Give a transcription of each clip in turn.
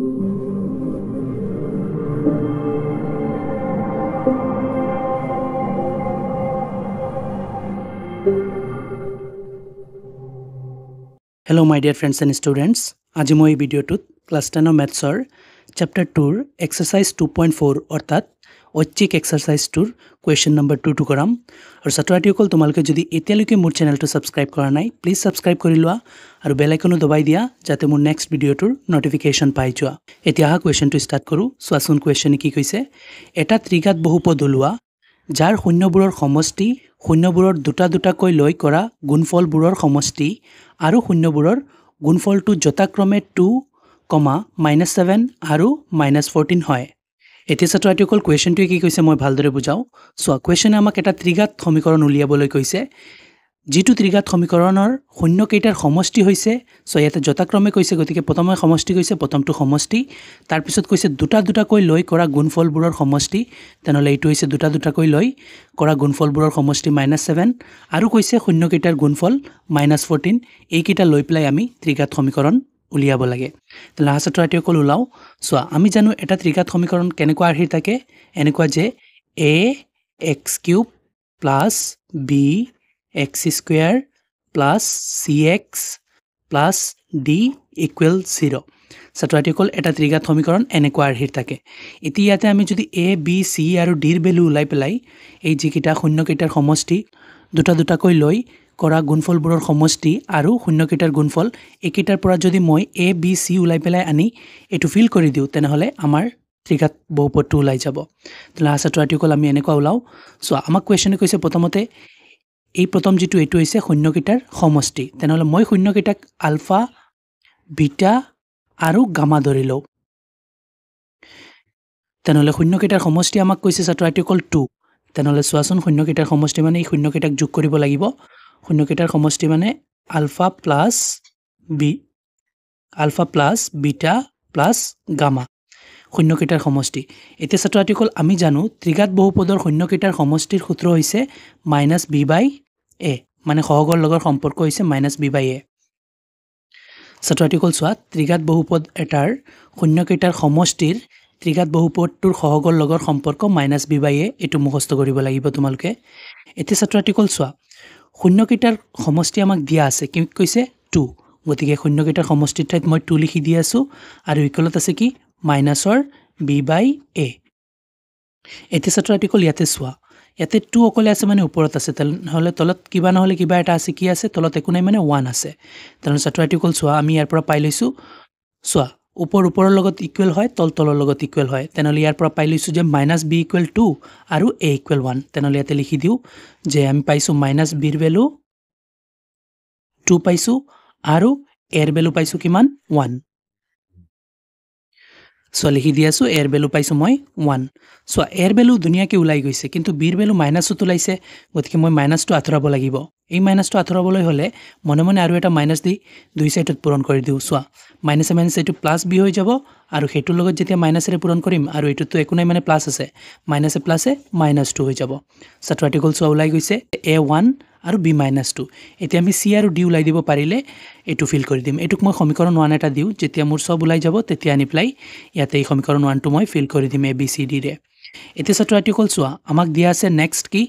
Hello my dear friends and students. আজি মই এই ভিডিওটোত ক্লাস 10 ম্যাথছৰ চ্যাপ্টাৰ 2 এক্সাৰসাইজ 2.4 অৰ্থাৎ ঐচ্ছিক এক্সাৰসাইজ 2 কোৱেশ্চন নম্বৰ 2 টো কৰাম আৰু ছাত্ৰছাত্ৰীসকল তোমালোকে যদি এতিয়ালৈকে মোৰ চেনেলটো সাবস্ক্ৰাইব কৰা নাই প্লিজ সাবস্ক্ৰাইব কৰি লোৱা আৰু বেল আইকনো দবাই দিয়া যাতে মোৰ নেক্সট ভিডিওটোৰ নটিফিকেশন পাই যোৱা এতিয়া কোৱেশ্চনটো ষ্টাৰ্ট কৰো সোৱাচোন কোৱেশ্চনে কি কৈছে এটা ত্ৰিঘাত বহুপদ ওলোৱা যাৰ শূন্যবোৰৰ সমষ্টি শূন্যবোৰৰ দুটা দুটাকৈ লৈ কৰা গুণফলবোৰৰ সমষ্টি আৰু শূন্যবোৰৰ গুণফলটো যথাক্ৰমে 2, -7 আৰু -14 হয় এতিয়া ছাত্ৰছাত্ৰীসকল কোৱেশ্চনটো কি কৈছে মই ভালদৰে বুজাও সো কোৱেশ্চনে আমাক এটা ত্ৰিঘাত সমীকৰণ উলিয়াবলৈ কৈছে যেটো ত্ৰিঘাত সমীকৰণৰ শূন্য কেইটাৰ সমষ্টি হৈছে সো ইয়াতে যথাক্ৰমে কৈছে গতিকে প্ৰথমে সমষ্টি কৈছে প্ৰথমটো সমষ্টি তাৰ পিছত কৈছে দুটা দুটাকৈ লৈ কৰা গুণফলবোৰৰ সমষ্টি তেনলে এইটো হৈছে দুটা দুটাকৈ লৈ কৰা গুণফলবোৰৰ সমষ্টি -7 আৰু কৈছে শূন্য কেইটাৰ গুণফল -14 এই কেইটা লৈ প্লাই আমি ত্ৰিঘাত সমীকৰণ উলিয়াব লাগে তেলা ছাত্ৰছাত্ৰীসকল ওলাও সো আমি জানো এটা ত্ৰিঘাত সমীকৰণ কেনেকুৱা আহি থাকে এনেকুৱা যে ax³ + b x² plus cx plus d equal 0 ছাত্ৰছাত্ৰীসকল এটা ত্ৰিঘাত সমীকৰণ এনেকুৱা আহি থাকে এতিয়া ইয়াতে আমি যদি a b c আৰু d ৰ ভ্যালু উলাই পেলাই এই যিকিটা শূন্য কেইটাৰ সমষ্টি দুটা দুটাকৈ লৈ কৰা গুণফলবোৰৰ সমষ্টি আৰু শূন্য কেইটাৰ গুণফল একেটাৰ পৰা যদি মই a b c উলাই পেলাই আনি এটো ফিল কৰি দিও তেনেহলে আমাৰ ত্ৰিঘাত বহুপদটো উলাই যাব তেলা ছাত্ৰছাত্ৰীসকল আমি এনেকুৱা উলাও সো আমাক কোৱেশ্চনে কৈছে প্ৰথমতে এই প্ৰথম যেটো এটো হৈছে শূন্য কেইটাৰ সমষ্টি তেনেহলে মই শূন্য কেইটাক আলফা বিটা আৰু গামা ধৰি লও তেনেহলে শূন্য কেইটাৰ সমষ্টি আমাক কৈছে ছাত্ৰছাত্ৰীসকল 2 তেনেহলে সোৱাচোন শূন্য কেইটাৰ সমষ্টি মানে এই শূন্য কেইটাক যোগ কৰিব লাগিব শূন্য কেইটাৰ সমষ্টি মানে alpha plus beta plus gamma শূন্য কেইটাৰ সমষ্টি এতিয়া ছাত্ৰছাত্ৰীসকল আমি জানো ত্ৰিঘাত বহুপদৰ শূন্য কেইটাৰ সমষ্টিৰ সূত্ৰ হৈছে -b/a মানে সহগৰ লগৰ সম্পৰ্ক হৈছে -b/a ছাত্ৰছাত্ৰীসকল চোৱা ত্ৰিঘাত বহুপদ এটাৰ শূন্য কেইটাৰ সমষ্টিৰ ত্ৰিঘাত বহুপদটোৰ সহগৰ লগৰ সম্পৰ্ক -b/a এটো মুখস্থ কৰিব লাগিব তোমালোকে এতিয়া ছাত্ৰছাত্ৰীসকল চোৱা শূন্য কেইটাৰ সমষ্টি আমাক দিয়া আছে কি কৈছে 2 গতিকে শূন্য কেইটাৰ সমষ্টিৰ ঠাইত মই 2 লিখি দি আছো আৰু ইকুৱেলত আছে কি মাইনাসৰ b/a এতিয়া ছাত্ৰছাত্ৰীসকল ইয়াতে চোৱা ইয়াতে 2 অকলে আছে মানে ওপৰত আছে তেনেহলে তলত কিবা নহলে কিবা এটা আছে কি আছে তলত একো নাই মানে 1 আছে তেনেহলে ছাত্ৰছাত্ৰীসকল চোৱা আমি ইয়াৰ পৰা পাই লৈছো চোৱা ওপৰৰ লগত ইকুৱেল হয় তলৰ লগত ইকুৱেল হয় তেনেহলে ইয়াৰ পৰা পাই লৈছো যে -b = 2 আৰু a = 1 তেনেহলে ইয়াতে লিখি দিও যে আমি পাইছো -b ৰ ভ্যালু 2 পাইছো আৰু a ৰ ভ্যালু পাইছো কিমান 1 সো লিখি দি আছো a ৰ ভ্যালু পাইছো মই 1 সো a ৰ ভ্যালু দুনিয়াকে উলাই গৈছে কিন্তু b ৰ ভ্যালু মাইনাসত উলাইছে গতিকে মই মাইনাসটো আঁতৰাব লাগিব এই মাইনাসটো আঁতৰাবলৈ হলে মনে মনে আৰু এটা মাইনাস দি দুই সাইডত পূৰণ কৰি দিও সোৱা মাইনাসে মাইনাসে এটো প্লাস b হৈ যাব আৰু হেতুৰ লগত যেতিয়া মাইনাসৰে পূৰণ কৰিম আৰু এটোতো একো নাই মানে প্লাস আছে মাইনাসে প্লাসে -2 হৈ যাব ছাত্ৰছাত্ৰীসকল চোৱা উলাই গৈছে a1 আৰু b-2 এতিয়া আমি c আৰু d উলাই দিব পাৰিলে এটো ফিল কৰি দিম এটুক মই সমীকৰণ 1 এটা দিও যেতিয়া মোৰ সব উলাই যাব তেতিয়া আনি প্লাই ইয়াতে এই সমীকৰণ 1 টো মই ফিল কৰি দিম a b c d ৰে এতিয়া ছাত্ৰছাত্ৰীসকল চোৱা আমাক দিয়া আছে নেক্সট কি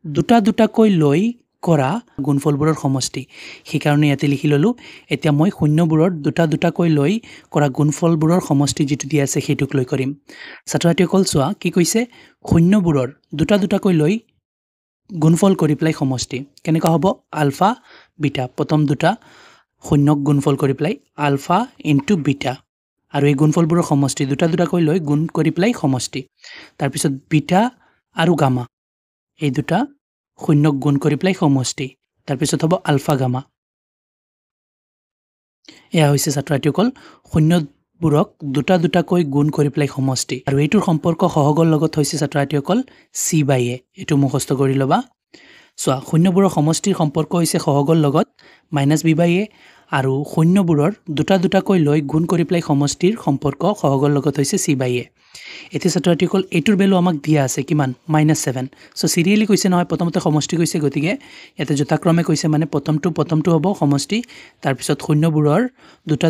দুটা দুটাকৈ লৈ কৰা গুণফলবোৰৰ সমষ্টি সেই কাৰণে ইয়াতে লিখি ললো এতিয়া মই শূন্যবোৰৰ দুটা দুটাকৈ লৈ কৰা গুণফলবোৰৰ সমষ্টি যেটো দিয়া আছে হেতুক লৈ কৰিম ছাত্ৰছাত্ৰীসকল চোৱা কি কৈছে শূন্যবোৰৰ দুটা দুটাকৈ লৈ গুণফল কৰি প্লাই সমষ্টি কেনেকা হ'ব আলফা বিটা প্ৰথম দুটা শূন্যক গুণফল কৰি প্লাই আলফা * বিটা আৰু এই গুণফলবোৰৰ সমষ্টি দুটা দুটাকৈ লৈ গুণ কৰি প্লাই সমষ্টি তাৰ পিছত বিটা আৰু গামা এই দুটা শূন্যক গুণ কৰি প্লাই সমষ্টি তাৰ পিছত হ'ব আলফা গামা এয়া হৈছে ছাত্ৰছাত্ৰীসকল শূন্যবোৰক দুটা দুটাকৈ গুণ কৰি প্লাই সমষ্টি আৰু এইটোৰ সম্পৰ্ক সহগৰ লগত হৈছে ছাত্ৰছাত্ৰীসকল c/a এটো মুখস্থ কৰি লবা চোৱা শূন্যবোৰৰ সমষ্টিৰ সম্পৰ্ক হৈছে সহগৰ লগত -b/a আৰু শূন্যবোৰৰ দুটা দুটাকৈ লৈ গুণ কৰি প্লাই সমষ্টিৰ সম্পৰ্ক সহগৰ লগত হৈছে c/a এতিয়া ছাত্ৰসকল এইটোৰ ভ্যালু আমাক দিয়া আছে কিমান -7 সো সিৰিয়ালি কৈছে নহয় প্ৰথমতে সমষ্টি কৈছে গতিকে ইয়াতে যথাক্ৰমে কৈছে মানে প্ৰথমটো হ'ব সমষ্টি তাৰ পিছত শূন্যবোৰৰ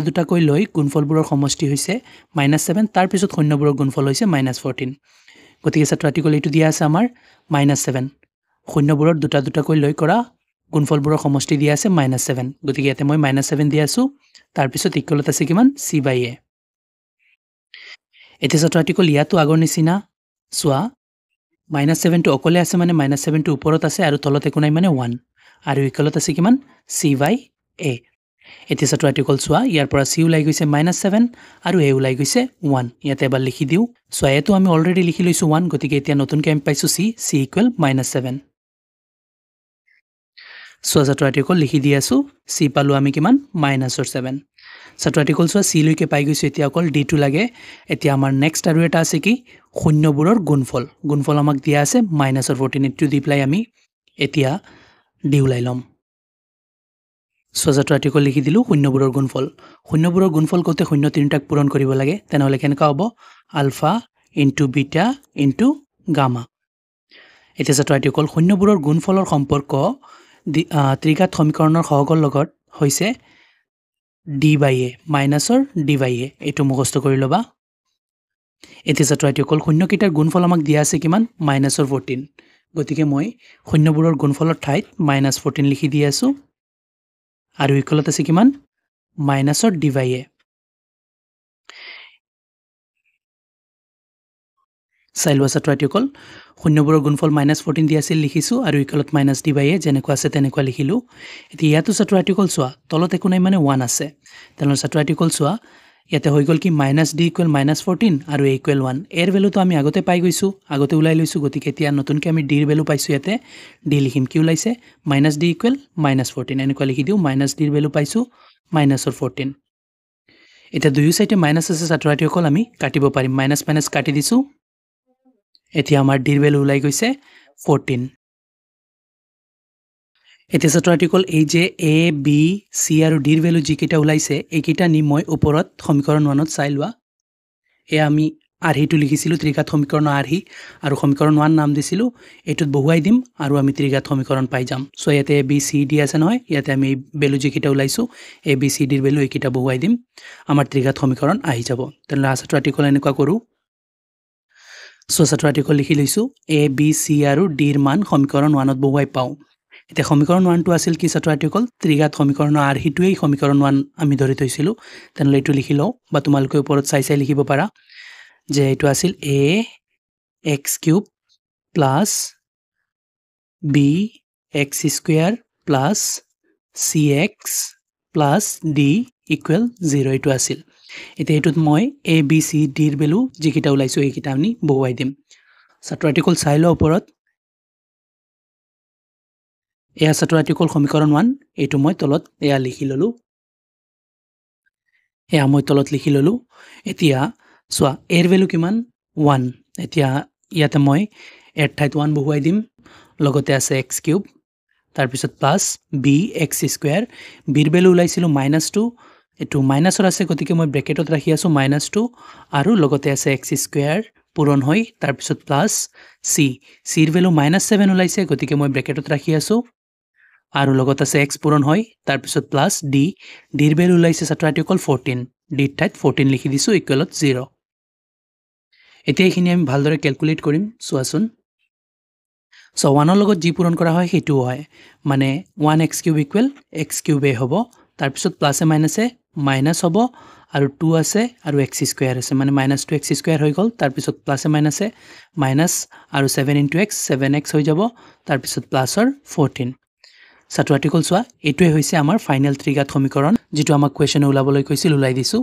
দুটা কৈ লৈ গুণফলবোৰৰ সমষ্টি হৈছে -7 তাৰ পিছত শূন্যবোৰৰ গুণফল হৈছে -14 গতিকে ছাত্ৰসকল এইটো দিয়া আছে আমাৰ -7 শূন্যবোৰৰ দুটা কৈ লৈ কৰা গুণফলবোৰৰ সমষ্টি দিয়া আছে -7 গতিকে ইয়াতে মই -7 দিয়া আছো তাৰ পিছত ইকুৱেলত আছে কিমান c/a এতিয়া ছাত্ৰসকল ইয়াতো আগৰ নিচিনা চোৱা -7 টো অকলে আছে মানে -7 টো ওপৰত আছে আৰু তলত একো নাই মানে 1 আৰু ইকুৱেলত আছে কিমান c/a এতিয়া ছাত্ৰসকল চোৱা ইয়াৰ পৰা c ওলাই গৈছে -7 আৰু a ওলাই গৈছে 1 ইয়াতে এবাৰ লিখি দিও চোৱা এটো আমি অলৰেডি লিখি লৈছো 1 গতিকে এতিয়া নতুনকৈ আমি পাইছো c ইকুৱেল -7 চোৱা ছাত্ৰসকল লিখি দি আছো c পালো আমি কিমান -7 ছাত্ৰসকল চোৱা c লৈকে পাই গৈছো এতিয়া অকল d টো লাগে এতিয়া আমাৰ নেক্সট আৰু এটা আছে কি শূন্যবোৰৰ গুণফল আমাক দিয়া আছে -14 টো দি প্লাই আমি এতিয়া d ওলাই লম চোৱা ছাত্ৰসকল লিখি দিলো শূন্যবোৰৰ গুণফল কওঁতে শূন্য তিনিটাক পূৰণ কৰিব লাগে তেনেহলে কেনেকা হ'ব alpha into beta into gamma এতিয়া ছাত্ৰসকল শূন্যবোৰৰ গুণফলৰ সম্পৰ্ক ত্ৰিঘাত সমীকৰণৰ সহগৰ লগত হৈছে d/a মাইনাসৰ d/a এইটো মুখস্থ কৰি লবা এতিয়া ছাত্ৰসকল শূন্যকেইটাৰ গুণফল আমাক দিয়া আছে কিমান -14 গতিকে মই শূন্যবোৰৰ গুণফলৰ ঠাইত -14 লিখি দি আছো আৰু ইকুৱেলত আছে কিমান মাইনাসৰ d/a চাইলোৱা ছাত্ৰসকল শূন্যবোৰৰ গুণফল -14 দি আছিল লিখিছো আৰু ইকুৱেলত -d/a যেনেকুৱা আছে তেনেকুৱা লিখিলো এতিয়া ইয়াতো ছাত্ৰসকল চোৱা তলত একো নাই মানে 1 আছে তেনেহলে ছাত্ৰসকল চোৱা ইয়াতে হৈ গল কি -d ইকুৱেল -14 আৰু a ইকুৱেল 1 এৰ ভ্যালুটো আমি আগতে পাই গৈছো আগতে উলাই লৈছো গতিকে এতিয়া নতুনকৈ আমি d ৰ ভ্যালু পাইছো ইয়াতে d লিখিম কি ওলাইছে -d ইকুৱেল -14 এনেকুৱা লিখি দিও -d ৰ ভ্যালু পাইছো -14 এতিয়া দুয়ো সাইডে মাইনাস আছে ছাত্ৰসকল আমি কাটিব পাৰিম মাইনাস কাটি দিছো এতিয়া আমাৰ d ৰ ভ্যালু ওলাই গৈছে 14 এতিয়া ছাত্ৰসকল এই যে a b c আৰু d ৰ ভ্যালু যিকেইটা ওলাইছে এইকেইটা নি মই ওপৰত সমীকৰণ 1ত চাই লোৱা এ আমি আৰহিটো লিখিছিলো ত্ৰিঘাত সমীকৰণ আৰহি আৰু সমীকৰণ 1 নাম দিছিলো এটোত বহুৱাই দিম আৰু আমি ত্ৰিঘাত সমীকৰণ পাই যাম সো ইয়াতে a b c d আছে নহয় ইয়াতে আমি ভ্যালু যিকেইটা ওলাইছো a b c d ৰ ভ্যালু এইকেইটা বহুৱাই দিম আমাৰ ত্ৰিঘাত সমীকৰণ আহি যাব তেনলে ছাত্ৰসকল এনেকুৱা কৰো সো ছাত্ৰসকল লিখি লৈছো a b c আৰু d ৰ মান সমীকৰণ 1ত বহুৱাই পাও এতিয়া সমীকৰণ 1 টো আছিল কি ছাত্ৰসকল ত্ৰিঘাত সমীকৰণ আৰহিটোই সমীকৰণ 1 আমি ধৰি থৈছিলো তেনলে এটো লিখি লও বা তোমালকৈ ওপৰত চাই লিখিব পাৰা যে এটো আছিল a x cube plus b x square plus cx plus d equal 0 এটো আছিল এতিয়া এটোত মই a b c d ৰ ভ্যালু যিকিটা ওলাইছো এইকিটা আমি বহুৱাই দিম ছাত্ৰসকল চাই লও ওপৰত এয়া ছাত্ৰসকল সমীকৰণ 1 এটো মই তলত এয়া লিখি ললো এয়া মই তলত লিখি ললো এতিয়া চোৱা এৰ ভ্যালু কিমান 1 এতিয়া ইয়াতে মই এৰ ঠাইত 1 বহুৱাই দিম লগতে আছে x কিউব তাৰ পিছত plus b x square b ৰ ভ্যালু ওলাইছিল -2 এটো মাইনাসৰ আছে গতিকে মই ব্ৰেকেটত ৰাখি আছো -2 আৰু লগতে আছে x স্কয়াৰ পূৰণ হৈ তাৰ পিছত প্লাস c ৰ ভ্যালু -7 ওলাইছে গতিকে মই ব্ৰেকেটত ৰাখি আছো আৰু লগত আছে x পূৰণ হৈ তাৰ পিছত প্লাস d ৰ ভ্যালু ওলাইছে ছাত্ৰসকল 14 d ৰ ঠাইত 14 লিখি দিছো ইকুৱেলত 0 এতিয়া এইখিনি আমি ভালদৰে ক্যালকুলেট কৰিম চোৱাচোন সো 1 ৰ লগত জি পূৰণ কৰা হয় হেতু হয় মানে 1x cube equal x cube a হ'ব তাৰ পিছত প্লাসে মাইনাসে মাইনাস হ'ব আৰু 2 আছে আৰু x স্কয়াৰ আছে মানে -2x স্কয়াৰ হৈ গল তাৰ পিছত প্লাসে মাইনাসে মাইনাস আৰু 7 * x 7x হৈ যাব তাৰ পিছত প্লাসৰ 14 ছাত্ৰসকল চোৱা এটোৱে হৈছে আমাৰ ফাইনাল ত্ৰিঘাত সমীকৰণ যেটো আমাক কোৱেশ্চনে উলাবলৈ কৈছিল উলাই দিছো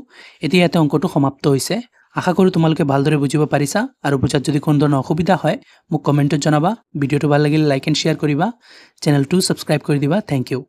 এতিয়া এটা অংকটো সমাপ্ত হৈছে আশা কৰো তোমালোকে ভালদৰে বুজিব পাৰিছা আৰু বুজাত যদি কোনো ধৰণৰ অসুবিধা হয় মোক কমেন্টত জনাবা ভিডিওটো ভাল লাগিলে লাইক এণ্ড শেয়াৰ কৰিবা চেনেলটো সাবস্ক্ৰাইব কৰি দিবা থ্যাংক ইউ